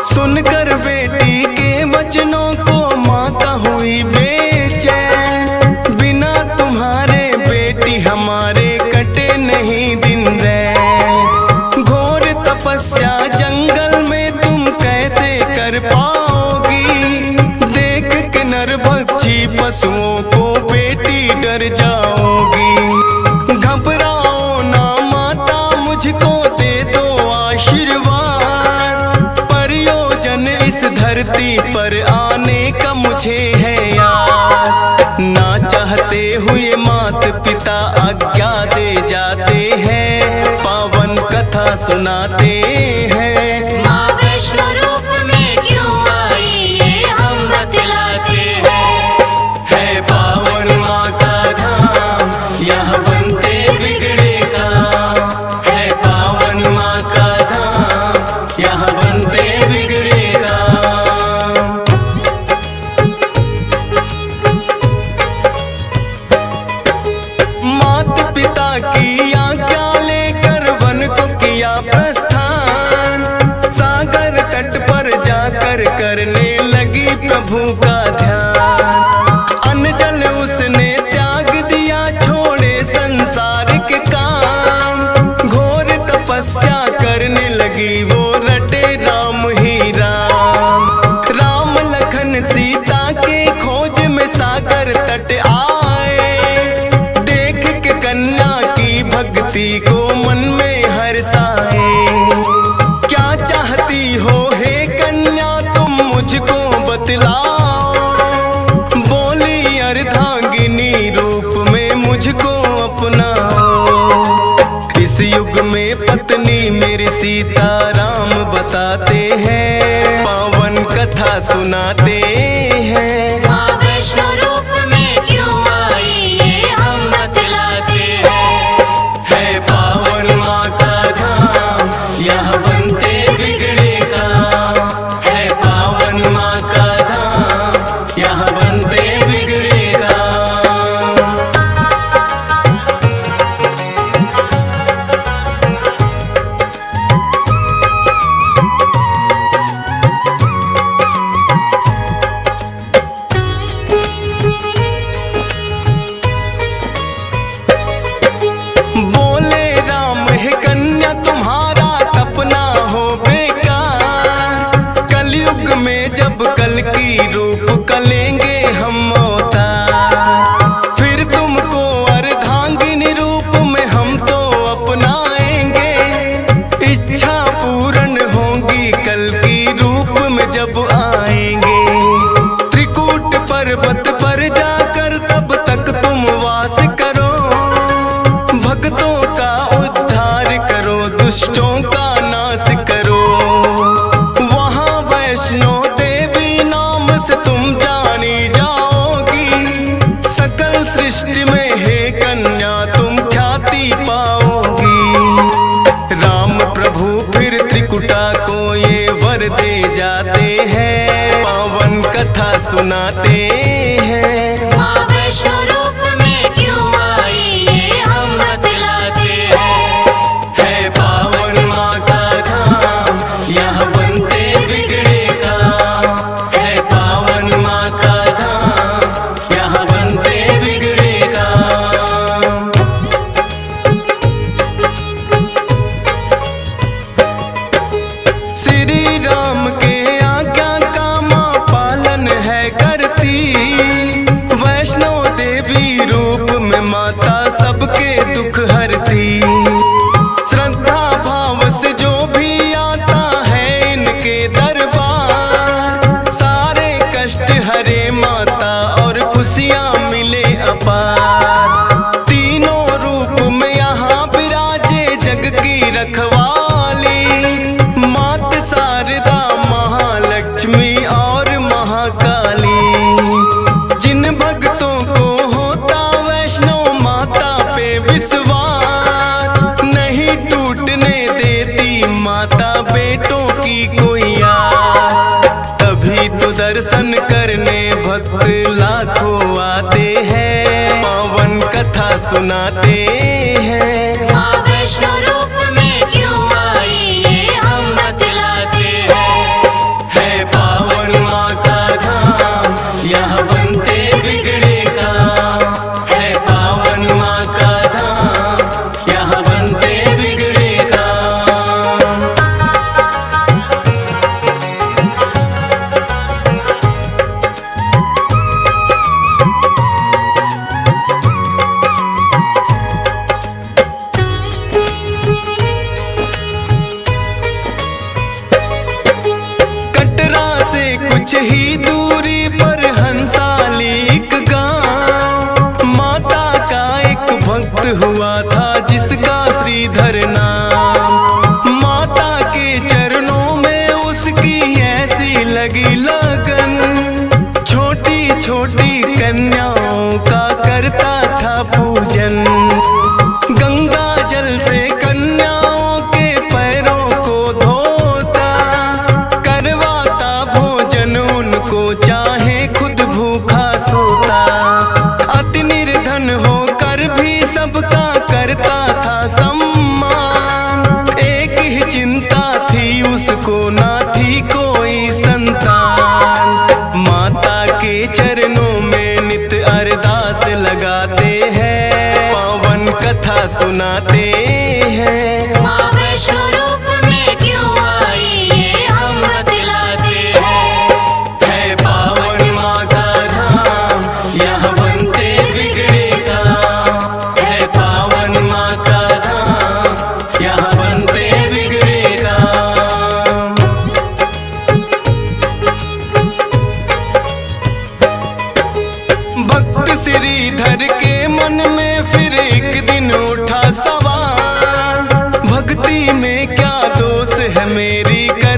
सुनकर बेटी के वचनों को माता हुई बेचैन, बिना तुम्हारे बेटी हमारे कटे नहीं दिन रैन। घोर तपस्या जंगल में तुम कैसे कर पाओगी, देख के नर भक्षी पशुओं को बेटी डर जाओगी। घबराओ ना माता मुझको दे दो आशीर्वाद, प्रयोजन इस धरती पर आने का मुझे है याद। ना चाहते हुए मात पिता आज्ञा दे जाते हैं, पावन कथा सुनाते हैं। माँ वैष्णो रूप में क्यों आई ये हम बतलाते हैं। है पावन माँ का धाम, यहाँ बनते बिगड़े काम। है पावन माँ का धाम, यहाँ बनते बिगड़े काम। मात पिता की आज्ञा लेकर वन को किया प्रस्थान, सागर तट पर जाकर करने लगी प्रभु का ध्यान। अन्न जल उसने त्याग दिया, छोड़े संसार के काम, घोर तपस्या करने लगी वो रटे बोले राम ही राम। राम लखन सीता के खोज में सागर तट आए, देख के कन्या की भक्ति को मन में हर्षाए। क्या चाहती हो हे कन्या तुम मुझको बतलाओ, बोली अर्धांगिनी रूप में मुझको अपनाओ। इस युग में पत्नी मेरी सीता राम बताते हैं, पावन कथा सुनाते हैं। माँ वैष्णो रूप में क्यों आई ये हम बतलाते हैं। है पावन माँ का धाम, यहाँ बनते बिगड़े काम। है पावन माँ का धाम, यहाँ बनते बिगड़े काम। बोले राम है कन्या तुम्हारा तपना हो बेकार। कलयुग में जब कल की रूप कलेंगे हम अवतार, फिर तुमको अर्धांगिनी रूप में हम तो अपनाएंगे। इच्छा पूर्ण होगी कल की रूप में जब आएंगे। त्रिकूट पर्वत पर जाकर तब तक तुम वास करो, भक्तों का उद्धार करो, दुष्टों का नाश करो। वहाँ वैष्णो देवी नाम से तुम जानी जाओगी, सकल सृष्टि में हे कन्या तुम ख्याति पाओगी। राम प्रभु फिर त्रिकुटा को ये वर दे जाते हैं, पावन कथा सुनाते हैं। माँ वैष्णो रूप में क्यों आई ये हम बतलाते हैं। है पावन माँ का धाम, यहाँ बनते बिगड़े काम। है पावन माँ का धाम, यहाँ बनते बिगड़े काम। श्री राम के आज्ञा का माँ पालन है करती, वैष्णो देवी रूप में माता सबके दुख हरती। श्रद्धा भाव से जो भी आता है इनके दरबार, सारे कष्ट हरे माता और खुशियाँ मिले अपार। तीनों रूप में यहाँ विराजे जग की रखवाली, मात शारदा महालक्ष्मी और महाकाली। जिन भक्तों को होता वैष्णो माता पे विश्वास, नहीं टूटने देती माता बेटों की कोई आस। तभी तो दर्शन करने भक्त लाखों आते हैं, पावन कथा सुनाते हैं। माँ वैष्णो रूप में क्यों आई ये हम बतलाते हैं। है पावन माँ का धाम, यहाँ बनते बिगड़े काम। है पावन माँ का धाम, यहाँ बनते बिगड़े काम। कटरा से कुछ ही दूरी पर हंसाली एक गांव, माता का एक भक्त हुआ था जिसका श्रीधर नाम। माता के चरणों में उसकी ऐसी लगी लगन, छोटी छोटी कन्याओं का करता था पूजन। गंगा जल से कन्याओं के पैरों को धोता, करवाता भोजन उनको चाहे खुद भूखा सोता। अति निर्धन होकर भी सबका करता था सम्मान, एक ही चिंता थी उसको ना थी कोई संतान। माता के चरणों में नित अरदास लगाते हैं, पावन कथा सुनाते हैं। माँ वैष्णो रूप में क्यों आई ये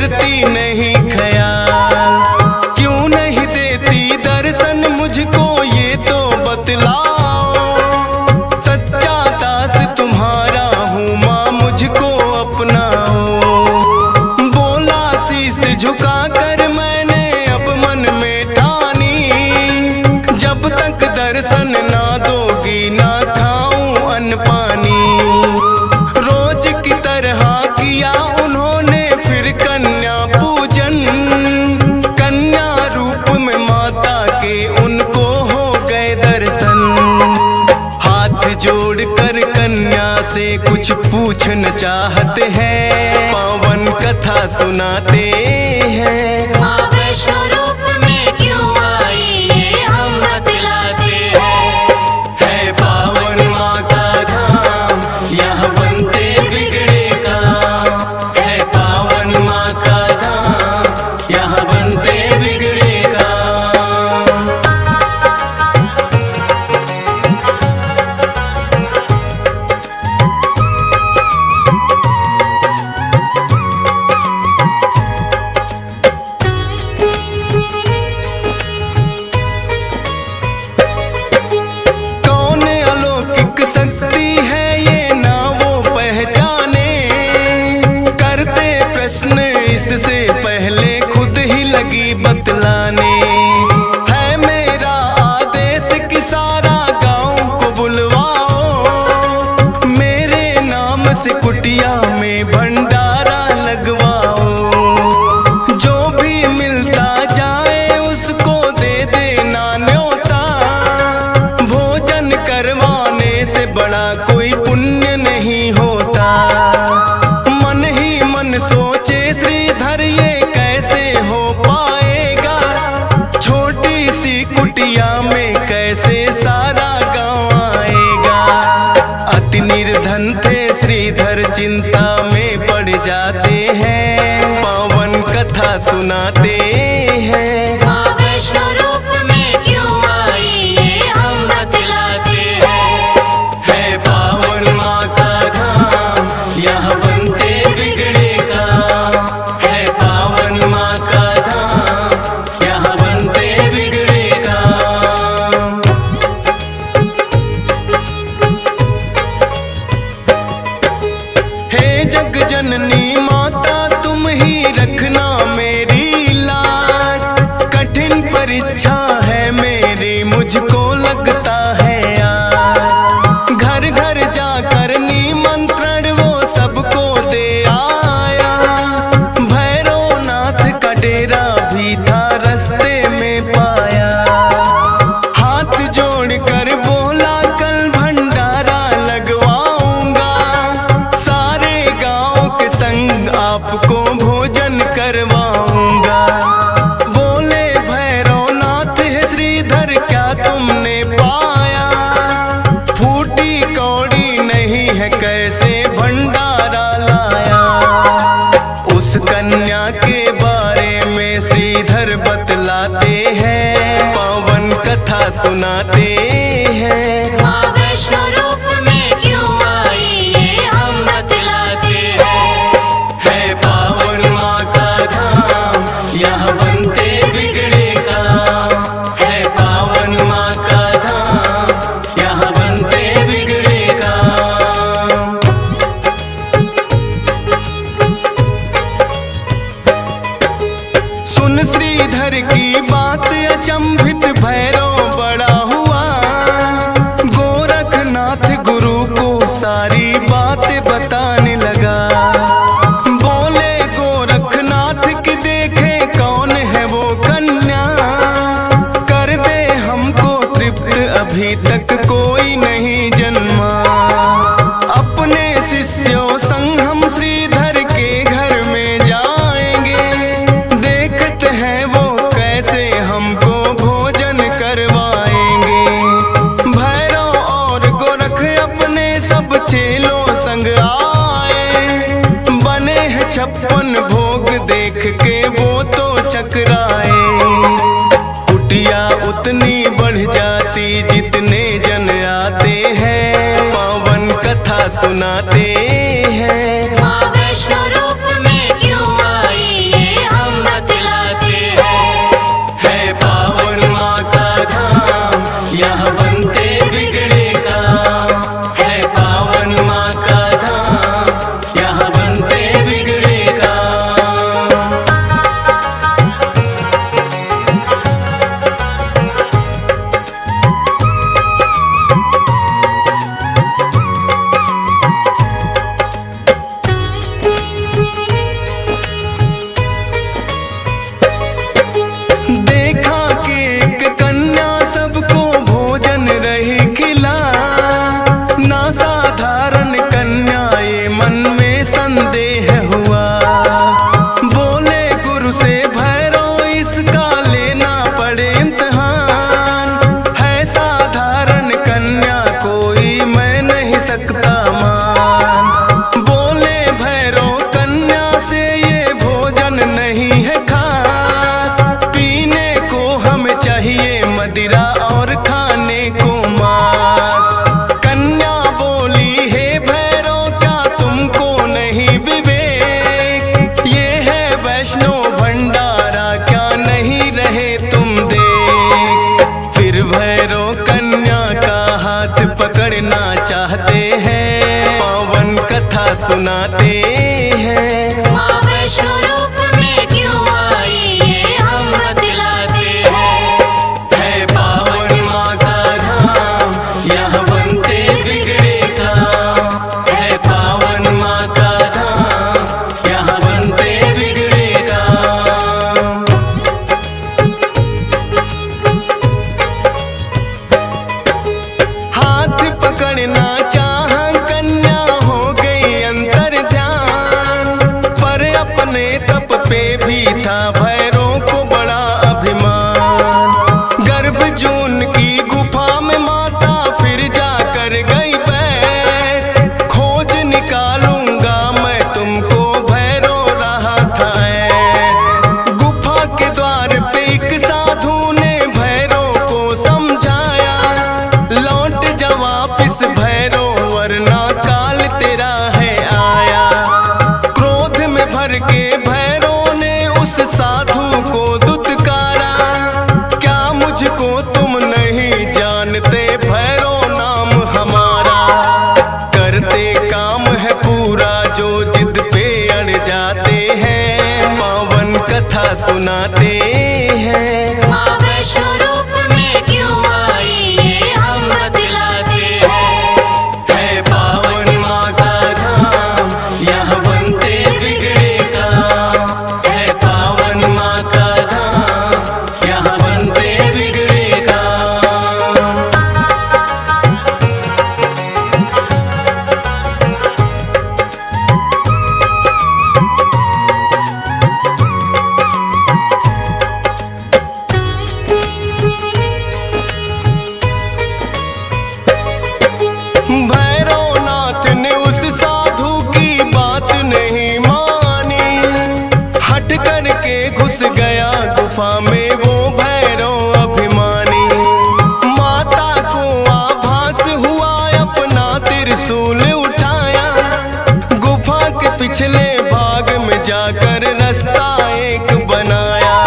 करती नहीं ख्याल, क्यों नहीं देती दर्शन मुझको ये तो बतलाओ। सच्चा दास तुम्हारा हूँ माँ, मुझको अपनाओ। बोला शीश झुका कर मैंने अब मन में ठानी, जब तक दर्शन ना दोगी ना खाऊं अन्न पानी। रोज की तरह किया उन्होंने फिर कन्या पूजन, कन्या रूप में माता के उनको हो गए दर्शन। हाथ जोड़कर कन्या से कुछ पूछना चाहते हैं, पावन कथा सुनाते हैं। माँ वैष्णो रूप में क्यों आई ये हम बतलाते हैं। है पावन माँ का धाम, यहाँ बनते बिगड़े काम। है पावन माँ का धाम, यहाँ बनते बिगड़े काम। कौन अलौकिक शक्ति है ये ना वो पहचाने, करते प्रश्न इससे पहले खुद ही लगी बतलाने। है मेरा आदेश कि सारा गांव को बुलवाओ, मेरे नाम से कुटिया में भंडारा लगवाओ। जो भी मिलता जाए उसको दे देना न्योता, भोजन करवाने से बड़ा कोई पुण्य नहीं होता। मन ही मन सोचे श्रीधर ये कैसे हो पाएगा, छोटी सी कुटिया में कैसे सारा गांव आएगा। अति निर्धन थे श्रीधर चिंता में पड़ जाते हैं, पावन कथा सुनाते हैं। माँ वैष्णो रूप में क्यों आई ये हम बतलाते हैं। है पावन माँ का धाम, यहाँ बनते बिगड़े काम। है पावन माँ का धाम, यहाँ बनते बिगड़े काम। हे जग जननी माता तुम ही रखना मेरी लाज, कठिन परीक्षा है मेरी मुझको लगता है आज। घर घर जाकर निमंत्रण वो सबको दे आया, भैरवनाथ का डेरा भी था रास्ते में पाया। हाथ जोड़कर बोला कल भंडारा लगवाऊंगा, सारे गांव के संग आपको भोजन करवाऊंगा। बोले भैरवनाथ है श्रीधर क्या तुमने पाया, फूटी कौड़ी नहीं है कैसे भंडारा लाया। उस कन्या के बारे में श्रीधर बतलाते हैं, पावन कथा सुनाते हैं। माँ वैष्णो रूप में क्यों आई ये हम बतलाते हैं। है पावन माँ का धाम, यहाँ बनते बिगड़े काम। है पावन माँ का धाम, यहाँ बनते बिगड़े काम। सुन श्रीधर की बात अचंभित भैरव बड़ा हुआ, गोरखनाथ गुरु को सारी बात बताने लगा। बोले गोरखनाथ की देखे कौन है वो कन्या, कर दे हमको तृप्त अभी तक कोई नहीं जन्मा। अपने शिष्यों संग हम श्रीधर के घर में जाएंगे, देखते हैं वो कैसे हमको भोजन करवाएंगे। भैरव और गोरख अपने सब चेलों संग आए, बने हैं 56 भोग देख के वो तो चकराए। कुटिया उतनी बढ़ जाती जितने जन आते हैं, पावन कथा सुनाते हैं। माँ वैष्णो रूप में क्यों आई पे भी था भैरों को बड़ा अभिमान। गर्भजून की गुफा में माता फिर जाकर गई बैठ, खोज निकालूंगा मैं तुमको भैरव रहा था ऐठ। गुफा के द्वार पे एक साधु ने भैरव को समझाया, लौट जा वापिस भैरव वरना काल तेरा है आया। क्रोध में भर के भैरव ने उस साधु को दुत्कारा, क्या मुझको तुम नहीं जानते भैरव नाम हमारा। करते काम है पूरा जो जिद पे अड़ जाते हैं, पावन कथा सुनाते हैं। माँ वैष्णो रूप में क्यों आई ये हम बतलाते हैं। है पावन माँ का धाम, यहाँ बनते बिगड़े काम। है पावन माँ का धाम, यहाँ बनते बिगड़े काम। भैरवनाथ ने उस साधु की बात नहीं मानी, हट करके घुस गया गुफा में वो भैरव अभिमानी। माता को आभास हुआ, अपना त्रिशूल उठाया, गुफा के पिछले भाग में जाकर रास्ता एक बनाया।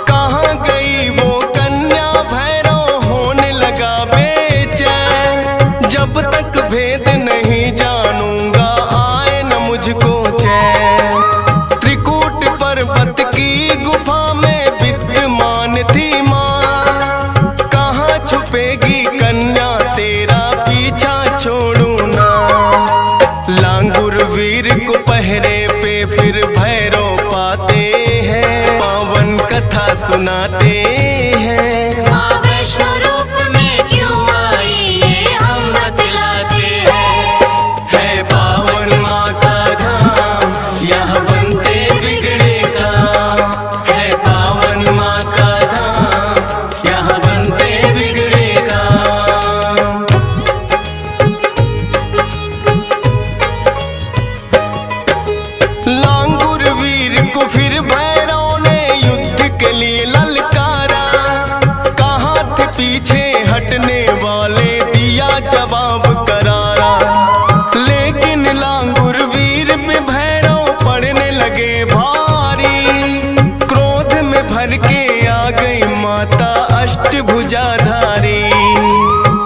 कहाँ गई वो कन्या भैरव होने लगा बेचैन, जब तक भेद नहीं जानूंगा आए न मुझको चैन। त्रिकूट पर्वत की गुफा में विद्यमान थी माँ, कहाँ छुपेगी कन्या तेरा पीछा छोड़ू ना। लांगुर वीर को पहरे पे फिर भैरव पाते हैं, पावन कथा सुनाते हैं। माँ वैष्णो रूप में क्यों आई ये हम बतलाते हैं। है पावन माँ का धाम, यहाँ बनते बिगड़े काम। है पावन माँ का धाम, यहाँ बनते बिगड़े काम। लांगुर वीर को फिर भैरव ने युद्ध के लिए ललकारा, कहाँ थे पीछे हटने वाले दिया जवाब करारा। लेकिन लांगुर वीर पे भैरव पड़ने लगे भारी, क्रोध में भर के आ गई माता अष्टभुजाधारी।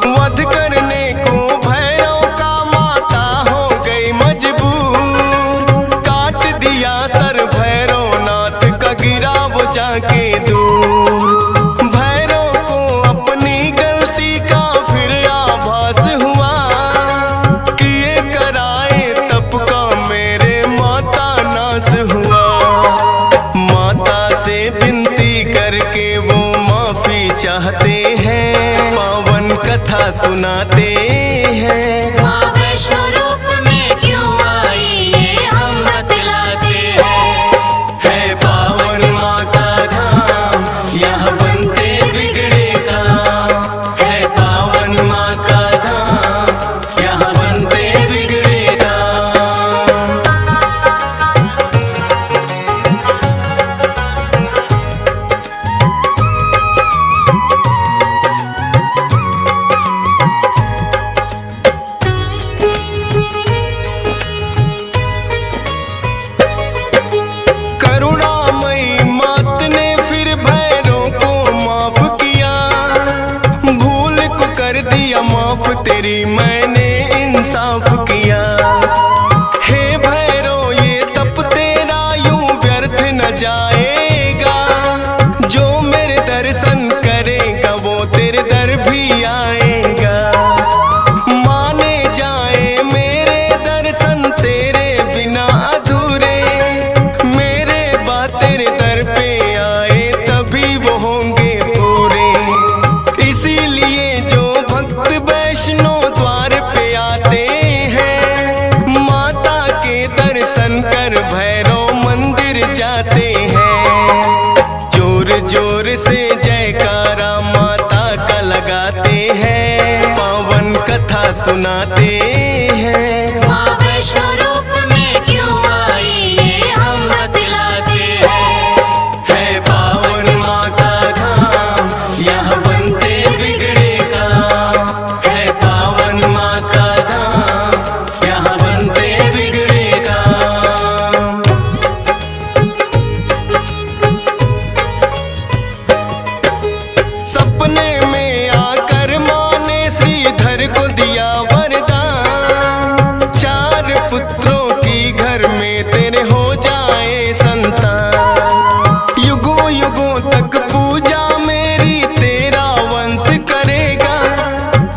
वध करने को भैरव का माता हो गई मजबूर, काट दिया सर भैरवनाथ का गिरा वो जाके दूर। भैरव को अपनी गलती का फिर आभास हुआ, किए कराए तप का मेरे माता नाश हुआ। माता से विनती करके वो माफी चाहते हैं, पावन कथा सुनाते हैं। माँ वैष्णो रूप में क्यों आई ये हम बतलाते हैं। है पावन माँ का धाम, यहाँ बनते बिगड़े काम। है पावन माँ का धाम, यहाँ बनते बिगड़े काम। जोर से जयकारा माता का लगाते हैं, पावन कथा सुनाते हैं। माँ वैष्णो रूप में क्यों आई ये हम बतलाते हैं। है पावन माँ का धाम, यहाँ बनते बिगड़े काम। है पावन माँ का धाम, यहाँ बनते बिगड़े काम। सपने में आकर माँ ने श्रीधर को दिया वरदान, 4 पुत्रों की घर में तेरे हो जाए संतान। युगों युगों तक पूजा मेरी तेरा वंश करेगा,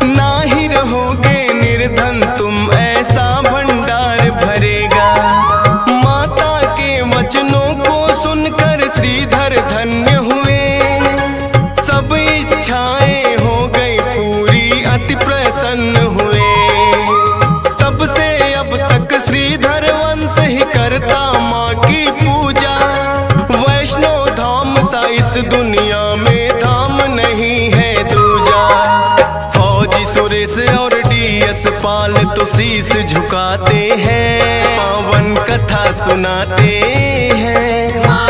ना ही रहोगे निर्धन तुम ऐसा भंडार भरेगा। माता के वचनों को सुनकर श्रीधर धन्य हुए, सब इच्छाएं हो गई पूरी, अति प्रसन्न हुए। तब से अब तक श्रीधर वंश ही करता माँ की पूजा, वैष्णो धाम सा इस दुनिया में धाम नहीं है दूजा। फौजी सुरेश और डीएस पाल तो शीश झुकाते हैं, पावन कथा सुनाते हैं। माँ